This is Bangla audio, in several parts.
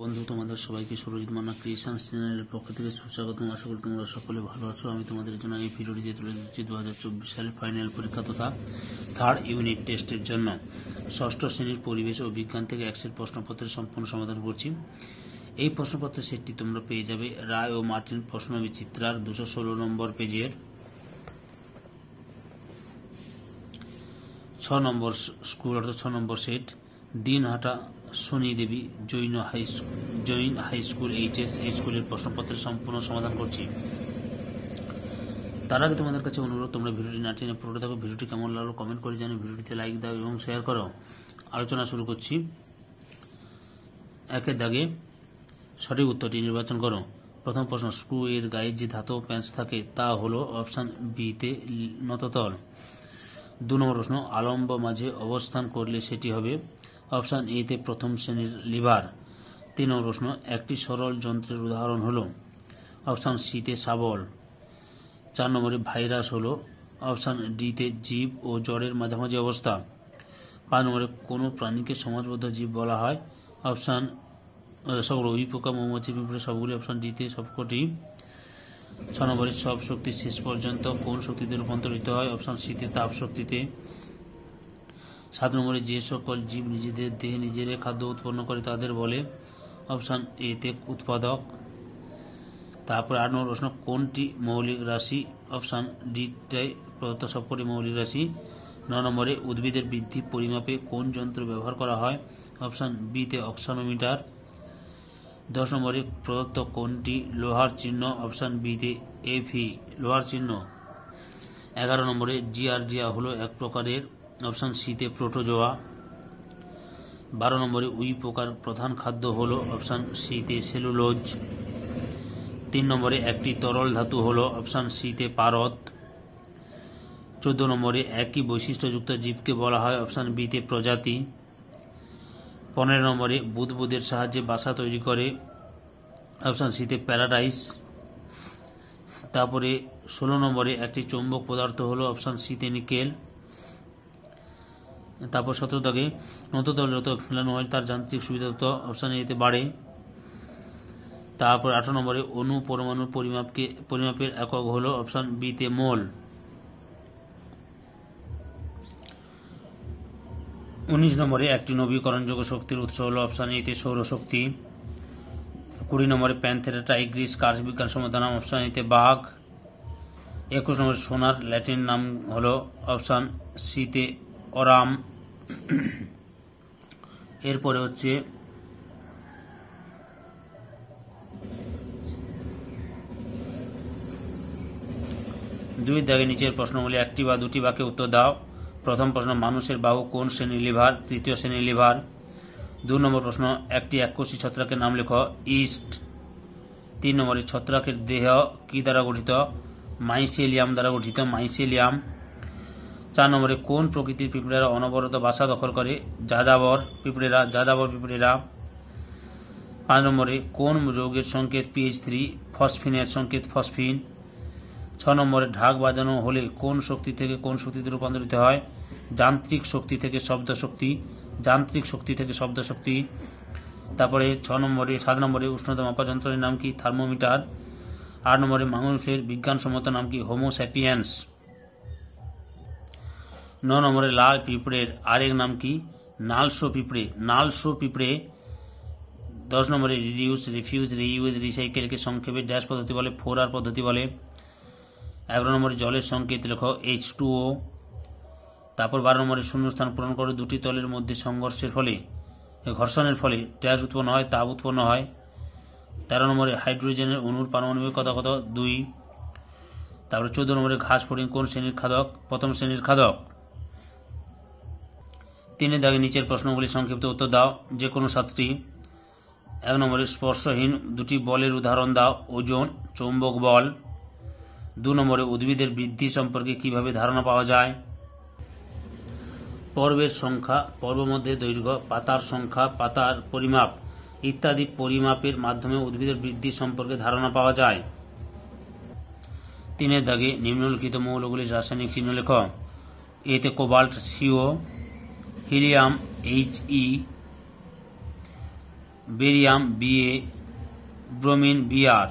বন্ধু, তোমাদের সবাইকে সুরজিৎ মান্না ক্রিয়েশন চ্যানেলের পক্ষ থেকে সুস্বাগতম। আশা করি তোমরা সকলে ভালো আছো। আমি তোমাদের জন্য এই ভিডিওটিতে তুলে দিচ্ছি 2024 সালের ফাইনাল পরীক্ষা তথা থার্ড ইউনিট টেস্টের জন্য ষষ্ঠ শ্রেণীর পরিবেশ ও বিজ্ঞান থেকে এক্সেল প্রশ্নপত্রের সম্পূর্ণ সমাধান করছি। এই প্রশ্নপত্রের সেটটি তোমরা পেয়ে যাবে রায় ও মার্টিন প্রশ্ন বিচিত্রার 216 নম্বর পেজের 6 নম্বর স্কুল অর্থাৎ 6 নম্বর সেট। দিনহাটা শনি দেবী জৈন হাই স্কুল এইচএস এই স্কুলের প্রশ্নপত্রের সম্পূর্ণ সমাধান করছি। তার আগে তোমাদের কাছে অনুরোধ, তোমরা ভিডিওটি না টেনে পুরোটা দেখো। ভিডিওটি কেমন লাগলো কমেন্ট করে জানিয়ে ভিডিওটিতে লাইক দাও এবং শেয়ার করো। আলোচনা শুরু করছি। একের দাগে সঠিক উত্তরটি নির্বাচন করো। প্রথম প্রশ্ন, স্ক্রু এর গায়ে যে ধাতব প্যাঁচ থাকে তা হলো অপশন বি তে নততল। 2 নম্বর প্রশ্ন, আলম্ব মাঝে অবস্থান করলে সেটি হবে অপশন এ তে প্রথম শ্রেণীর লিভার। 3 নম্বর প্রশ্ন, একটি সরল যন্ত্রের উদাহরণ হলো অপশন সি তে শাবল। 4 নম্বরে ভাইরাস হলো অপশন ডি তে জীব ও জড়ের মাঝামাঝি অবস্থা। 5 নম্বরে কোনো প্রাণীকে সমাজবদ্ধ জীব বলা হয় অপশন সবগুলো উইপোকা, মৌমাছি, পিঁপড়ে সবগুলি অপশন ডি তে সবকটি। 6 নম্বরে সব শক্তি শেষ পর্যন্ত কোন শক্তিতে রূপান্তরিত হয় অপশন সি তে তাপ শক্তিতে। 7 নম্বরে যে সকল জীব নিজেদের দেহে নিজেরাই খাদ্য উৎপন্ন করে তাদের বলে অপশন এ তে উৎপাদক। তারপরে 8 নম্বর প্রশ্ন, কোনটি মৌলিক রাশি অপশন ডি টাই প্রদত্ত সবকটি মৌলিক রাশি। 9 নম্বরে উদ্ভিদের বৃদ্ধি পরিমাপে কোন যন্ত্র ব্যবহার করা হয় অপশন বি তে অক্সানোমিটার। 10 নম্বরে প্রদত্ত কোনটি লোহার চিহ্ন অপশন বি তে এফি লোহার চিহ্ন। 11 নম্বরে জিয়ার্জিয়া হলো এক প্রকারের অপশন সি তে প্রোটোজোয়া। 12 নম্বরে উইপোকার প্রধান খাদ্য হলো অপশন সি তে সেলুলোজ। 3 নম্বরে একটি তরল ধাতু হলো অপশন সি তে পারদ। 14 নম্বরে একই বৈশিষ্ট্যযুক্ত জীবকে বলা হয় অপশন বি তে প্রজাতি। 15 নম্বরে বুদবুদের সাহায্যে বাসা তৈরি করে অপশন সি তে প্যারাডাইস। তারপরে 16 নম্বরে একটি চৌম্বক পদার্থ হলো অপশন সি তে নিকেল। তারপর 17 দাগে নততল যত ফেলানো হয় তার যান্ত্রিক সুবিধা তত অপশন এ তে বাড়ে। তারপর 18 নম্বরে অণু পরমাণুর পরিমাপের একক হলো অপশন বি তে মোল। 19 নম্বরে একটি নবীকরণযোগ্য শক্তির উৎস হলো অপশন এ তে সৌরশক্তি। 20 নম্বরে প্যান্থেরা টাইগ্রিস কার বিজ্ঞানসম্মত নাম অপশন এ তে বাঘ। 21 নম্বরে সোনার ল্যাটিন নাম হলো অপশন সি তে অরাম। এরপরে হচ্ছে দুই দাগে নিচের প্রশ্নগুলি একটি বা দুটি বাক্যে উত্তর দাও। প্রথম প্রশ্ন, মানুষের বাহু কোন শ্রেণীর লিভার? তৃতীয় শ্রেণীর লিভার। 2 নম্বর প্রশ্ন, একটি এককোষী ছত্রাকের নাম লেখো। ইস্ট। 3 নম্বরে ছত্রাকের দেহ কি দ্বারা গঠিত? মাইসেলিয়াম দ্বারা গঠিত, মাইসেলিয়াম। 4 নম্বরে কোন প্রকৃতির পিঁপড়েরা অনবরত বাসা দখল করে? যাযাবর পিঁপড়েরা। 5 নম্বরে কোন যৌগের সংকেত PH3? ফসফিনের সংকেত ফসফিন। 6 নম্বরে ঢাক বাজানো হলে কোন শক্তি থেকে কোন শক্তিতে রূপান্তরিত হয়? যান্ত্রিক শক্তি থেকে শব্দ শক্তি, যান্ত্রিক শক্তি থেকে শব্দ শক্তি। তারপরে 7 নম্বরে উষ্ণতা মাপা যন্ত্রের নাম কি? থার্মোমিটার। 8 নম্বরে মানুষের বিজ্ঞানসম্মত নাম কি? Homo sapiens. 9 নম্বরে লাল পিঁপড়ের আরেক নাম কি? নালসো পিঁপড়ে, নালসো পিঁপড়ে। 10 নম্বরে রিডিউস, রিফিউজ, রিইউজ, রিসাইকেলকে সংক্ষেপে ড্যাশ পদ্ধতি বলে? 4R পদ্ধতি বলে। 11 নম্বরে জলের সংকেত লেখো H2O। তারপর 12 নম্বরে শূন্যস্থান পূরণ করে দুটি তলের মধ্যে ঘর্ষণের ফলে ড্যাশ উৎপন্ন হয়, তাপ উৎপন্ন হয়। 13 নম্বরে হাইড্রোজেনের অণুর পারমাণবিকতা কত? 2। তারপরে 14 নম্বরে ঘাস ফড়িং কোন শ্রেণীর খাদক? প্রথম শ্রেণীর খাদক। 3 দাগে নিচের প্রশ্নগুলি সংক্ষিপ্ত উত্তর দাও, যে কোনো 7টি। 1 নম্বরে স্পর্শহীন দুটি বলের উদাহরণ দাও। ওজন, চৌম্বক বল। 2 নম্বরে উদ্ভিদের বৃদ্ধি সম্পর্কে কিভাবে ধারণা পাওয়া যায়? পর্বের সংখ্যা, পর্বমধ্যে দৈর্ঘ্য, পাতার সংখ্যা, পাতার পরিমাপ ইত্যাদি পরিমাপের মাধ্যমে উদ্ভিদের বৃদ্ধি সম্পর্কে ধারণা পাওয়া যায়। 3 দাগে নিম্নলিখিত মৌলগুলির রাসায়নিক চিহ্ন লেখ। এতে cobalt CO, helium HE, barium BA, bromine BR।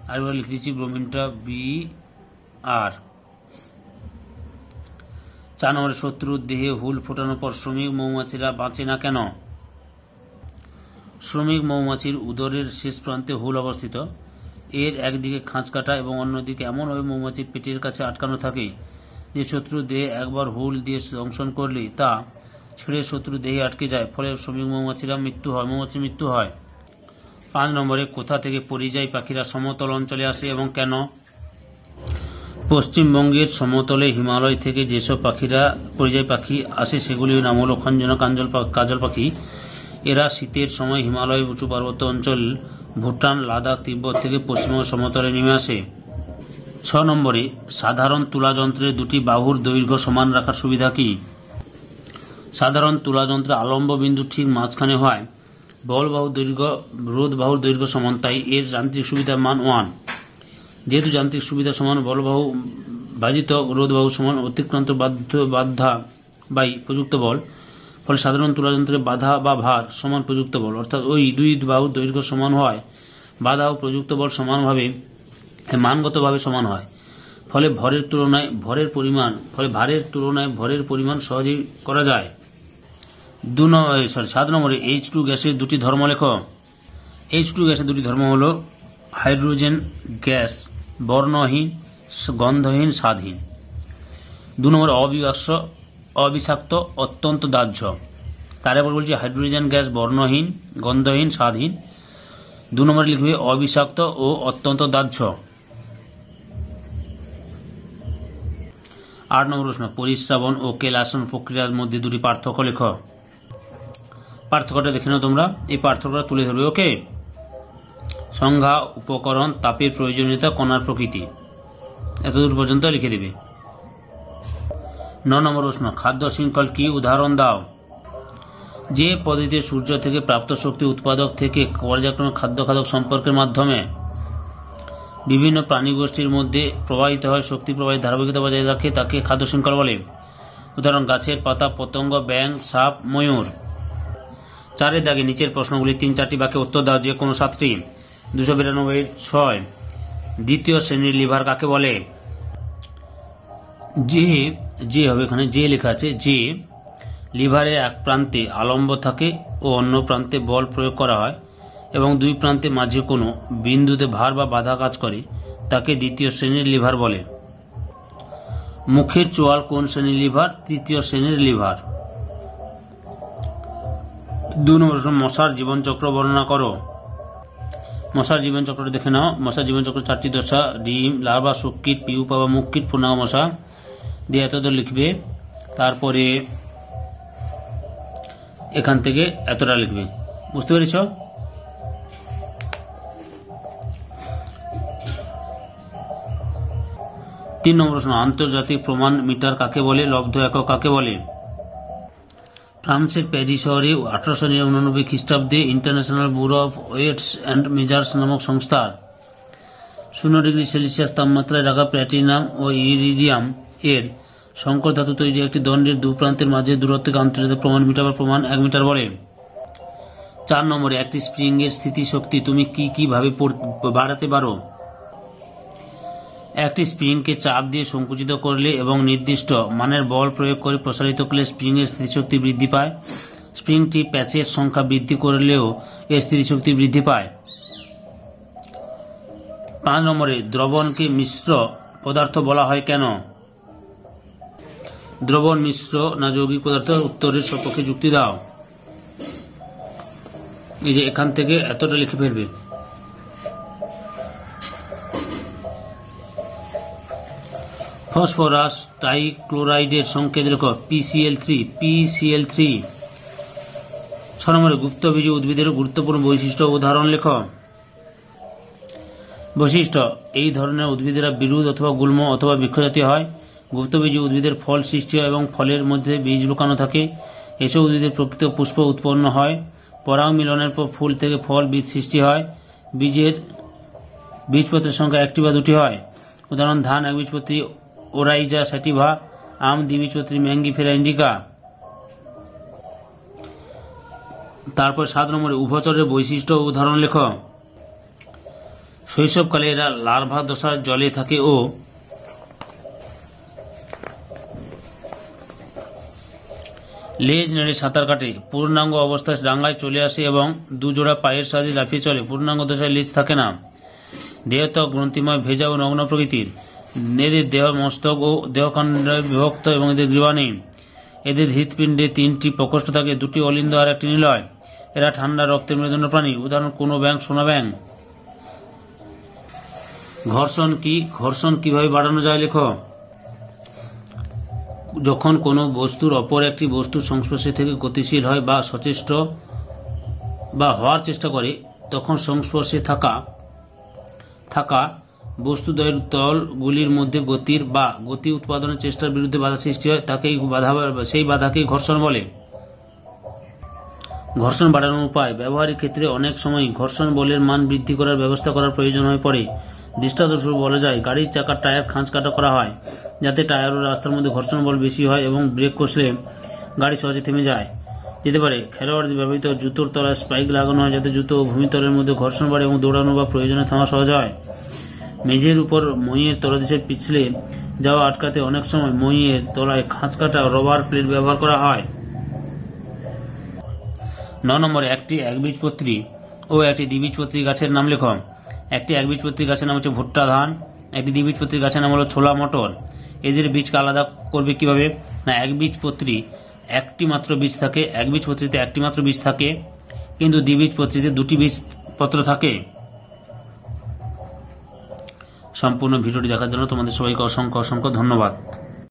আরেকবার লিখে দিচ্ছি, ব্রোমিনটা BR। 4 নম্বরে শত্রুর দেহে হুল ফোটানোর পর শ্রমিক মৌমাছিরা বাঁচে না কেন? শ্রমিক মৌমাছির উদরের শেষ প্রান্তে হুল অবস্থিত। এর একদিকে খাঁজ কাটা এবং অন্যদিকে এমনভাবে মৌমাছির পেটের কাছে আটকানো থাকে যে শত্রুর দেহে একবার হুল দিয়ে দংশন করলে তা ছেড়ে শত্রুর দেহে আটকে যায়, ফলে শ্রমিক মৌমাছির মৃত্যু হয়। 5 নম্বরে কোথা থেকে পরিযায়ী পাখিরা সমতল অঞ্চলে আসে এবং কেন? পশ্চিমবঙ্গের সমতলে হিমালয় থেকে যেসব পরিযায়ী পাখি আসে সেগুলির নাম হল খঞ্জনা, কাজল পাখি। এরা শীতের সময় হিমালয় উঁচু পার্বত্য অঞ্চল, ভুটান, লাদাখ, তিব্বত থেকে পশ্চিমবঙ্গ সমতলে নেমে আসে। 6 নম্বরে সাধারণ তুলা যন্ত্রের দুটি বাহুর দৈর্ঘ্য সমান রাখার সুবিধা কি? সাধারণ তুলা যন্ত্রে আলম্ব বিন্দু ঠিক মাঝখানে হয়। বল বাহুর দৈর্ঘ্য রোধ বাহুর দৈর্ঘ্য সমান, তাই এর যান্ত্রিক সুবিধার মান 1। যেহেতু যান্ত্রিক সুবিধা সমান, বল বাহু ভাজিত রোধ বাহু সমান অতিক্রান্ত বাধা বাই প্রযুক্ত বল, ফলে সাধারণ তুলা যন্ত্রের বাধা বা ভার সমান প্রযুক্ত বল, অর্থাৎ ওই দুই বাহুর দৈর্ঘ্য সমান হয়, বাধা ও প্রযুক্ত বল মানগতভাবে সমান হয়, ফলে ভারের তুলনায় ভরের পরিমাণ সহজেই করা যায়। 7 নম্বরে H2 গ্যাসের দুটি ধর্ম লেখ। H2 গ্যাসের দুটি ধর্ম হল হাইড্রোজেন গ্যাস বর্ণহীন, গন্ধহীন, স্বাদহীন। 2 নম্বরে অবিষাক্ত, অত্যন্ত দাহ্য। তার এবার বলছি হাইড্রোজেন গ্যাস বর্ণহীন, গন্ধহীন, স্বাদহীন। 2 নম্বরে লিখবে অবিষাক্ত ও অত্যন্ত দাহ্য। 8 নম্বর প্রশ্ন, পরিস্রাবণ ও কেলাসন প্রক্রিয়ার মধ্যে দুটি পার্থক্য লেখ। পার্থক্যটা দেখে নাও তোমরা, এই পার্থক্যটা তুলে ধরবে। ওকে, সংজ্ঞা, উপকরণ, তাপের প্রয়োজনীয়তা, কণার প্রকৃতি, এতদূর পর্যন্ত লিখে দিবে। 9 নম্বর প্রশ্ন, খাদ্য শৃঙ্খল কি? উদাহরণ দাও। যে পদ্ধতিতে সূর্য থেকে প্রাপ্ত শক্তি উৎপাদক থেকে পর্যায়ক্রমে খাদ্য খাদক সম্পর্কের মাধ্যমে বিভিন্ন প্রাণীগোষ্ঠীর মধ্যে প্রবাহিত হয়, শক্তি প্রবাহের ধারাবাহিকতা বজায় রাখে, তাকে খাদ্য শৃঙ্খল বলে। উদাহরণ, গাছের পাতা, পতঙ্গ, ব্যাঙ, সাপ, ময়ূর। 4 দাগে নিচের প্রশ্নগুলি 3-4টি বাক্যে উত্তর দাও, যে কোনো 7টি। 292-6 দ্বিতীয় শ্রেণীর লিভার কাকে বলে? যে হবে এখানে, যে লেখা আছে, যে লিভারের এক প্রান্তে আলম্ব থাকে ও অন্য প্রান্তে বল প্রয়োগ করা হয় এবং দুই প্রান্তে মাঝে কোনো বিন্দুতে ভার বা বাধা কাজ করে, তাকে দ্বিতীয় শ্রেণীর লিভার বলে। মুখের চোয়াল কোন শ্রেণীর লিভার? তৃতীয় শ্রেণীর লিভার। 2 নম্বর প্রশ্ন, মশার জীবনচক্র বর্ণনা করো। মশার জীবনচক্রটা দেখে নাও। মশার জীবনচক্র 4টি দশা: ডিম, লার্ভা, শুককীট, পিউপা বা মুখকীট, পূর্ণাঙ্গ মশা দিয়ে এতদূর লিখবে। তারপরে এখান থেকে এতটা লিখবে। বুঝতে পেরেছ? 3 নম্বর প্রশ্ন, আন্তর্জাতিক প্রমাণ মিটার কাকে বলে? লব্ধ একক কাকে বলে? ফ্রান্সের প্যারিস শহরে 1899 খ্রিস্টাব্দে international bureau of weights and measures নামক সংস্থার 0 ডিগ্রি সেলসিয়াস তাপমাত্রায় রাখা প্ল্যাটিনাম ও ইরিডিয়াম এর সংকর ধাতু তৈরি একটি দণ্ডের দু প্রান্তের মাঝে দূরত্বকে আন্তর্জাতিক প্রমাণ মিটার বা প্রমাণ 1 মিটার বলে। 4 নম্বরে, একটি স্প্রিং এর স্থিতিশক্তি তুমি কি ভাবে বাড়াতে পারো? একটি স্প্রিংকে চাপ দিয়ে সংকুচিত করলে এবং নির্দিষ্ট মানের বল প্রয়োগ করে প্রসারিত করলে স্প্রিং এর স্থিতিশক্তি বৃদ্ধি পায়। স্প্রিংটি প্যাচের সংখ্যা বৃদ্ধি করলেও এর স্থিতিশক্তি বৃদ্ধি পায়। 5 নম্বরে, দ্রবণকে মিশ্র পদার্থ বলা হয় কেন? দ্রবণ মিশ্র না যৌগিক পদার্থ? উত্তরের সপক্ষে যুক্তি দাও। এই যে এখান থেকে এতটা লিখে ফেলবে। ফসফরাস ট্রাইক্লোরাইডের সংকেত লেখো। PCl3। 6 নম্বরে, গুপ্তবীজী উদ্ভিদের গুরুত্বপূর্ণ বৈশিষ্ট্য উদাহরণ লেখো। বৈশিষ্ট্য: এই ধরনের উদ্ভিদেরা বিরুদ্ধ অথবা গুল্ম অথবা বৃক্ষজাতীয় হয়। গুপ্তবীজী উদ্ভিদের ফল সৃষ্টি হয় এবং ফলের মধ্যে বীজ লুকানো থাকে। এসব উদ্ভিদের প্রকৃত পুষ্প উৎপন্ন হয়। পরাগ মিলনের পর ফুল থেকে ফল বীজ সৃষ্টি হয়। বীজপত্রের সংখ্যা 1টি বা 2টি হয়। উদাহরণ, ধান একবীজপত্রী ওরাইজা স্যাটিভা, আম দ্বিবীজপত্রী ম্যাঙ্গিফেরা ইন্ডিকা। তারপর 7 নম্বরে উভচরের বৈশিষ্ট্য ও উদাহরণ লেখ। শৈশবকালে এরা লার্ভা দশার জলে থাকে ও লেজ নেড়ে সাঁতার কাটে। পূর্ণাঙ্গ অবস্থায় ডাঙ্গায় চলে আসে এবং দুজোড়া পায়ের সাহায্যে লাফিয়ে চলে। পূর্ণাঙ্গ দশায় লেজ থাকে না। দেহত্বক গ্রন্থিময়, ভেজা ও নগ্ন প্রকৃতির। এদের দেহ মস্তক ও দেহখণ্ডে বিভক্ত এবং এদের গ্রীবা নেই। এদের হৃৎপিণ্ডে 3টি প্রকোষ্ঠ থাকে, 2টি অলিন্দ আর 1টি নিলয়। এরা ঠান্ডা রক্তের মেরুদণ্ড প্রাণী। উদাহরণ কোনো ব্যাং, সোনা ব্যাং। ঘর্ষণ কি? ঘর্ষণ কিভাবে বাড়ানো যায় লেখ। যখন কোনো বস্তুর অপর একটি বস্তুর সংস্পর্শে থেকে গতিশীল হয় বা সচেষ্ট বা হওয়ার চেষ্টা করে, তখন সংস্পর্শে থাকা বস্তুদ্বয়ের তলগুলির মধ্যে গতির বা গতি উৎপাদনের চেষ্টার বিরুদ্ধে বাধা সৃষ্টি হয়, সেই বাধাকেই ঘর্ষণ বলে। ঘর্ষণ বাড়ানোর উপায়। ব্যবহারিক ক্ষেত্রে অনেক সময় ঘর্ষণ বলের মান বৃদ্ধি করার ব্যবস্থা করার প্রয়োজন হয়ে পড়ে। দৃষ্টান্তস্বরূপ বলা যায়, গাড়ির চাকার টায়ার খাঁজ কাটা করা হয় যাতে টায়ার ও রাস্তার মধ্যে ঘর্ষণ বল বেশি হয় এবং ব্রেক কষলে গাড়ি সহজে থেমে যেতে পারে। খেলোয়াড়দের ব্যবহৃত জুতোর তলায় স্পাইক লাগানো হয় যাতে জুতো ও ভূমিতলের মধ্যে ঘর্ষণ বাড়ে এবং দৌড়ানো বা প্রয়োজনে থামা সহজ হয়। মেঝের উপর মইয়ের তলদেশে পিছলে যাওয়া আটকাতে অনেক সময় মইয়ের তলায় খাঁজ কাটা রবার প্লেট ব্যবহার করা হয়। 9 নম্বরে একটি একবীজপত্রী ও একটি দ্বিবীজপত্রী গাছের নাম লেখ। একটি একবীজপত্রী গাছের নাম হচ্ছে ভুট্টা ধান, একটি দ্বিবীজপত্রী গাছের নাম হলো ছোলা মটর। এদের বীজকে আলাদা করবে কিভাবে? না, একবীজপত্রী একটি মাত্র বীজ থাকে, একবীজপত্রীতে একটি মাত্র বীজ থাকে, কিন্তু দ্বিবীজপত্রীতে 2টি বীজ পত্র থাকে। সম্পূর্ণ ভিডিওটি দেখার জন্য তোমাদের সবাইকে অসংখ্য অসংখ্য ধন্যবাদ।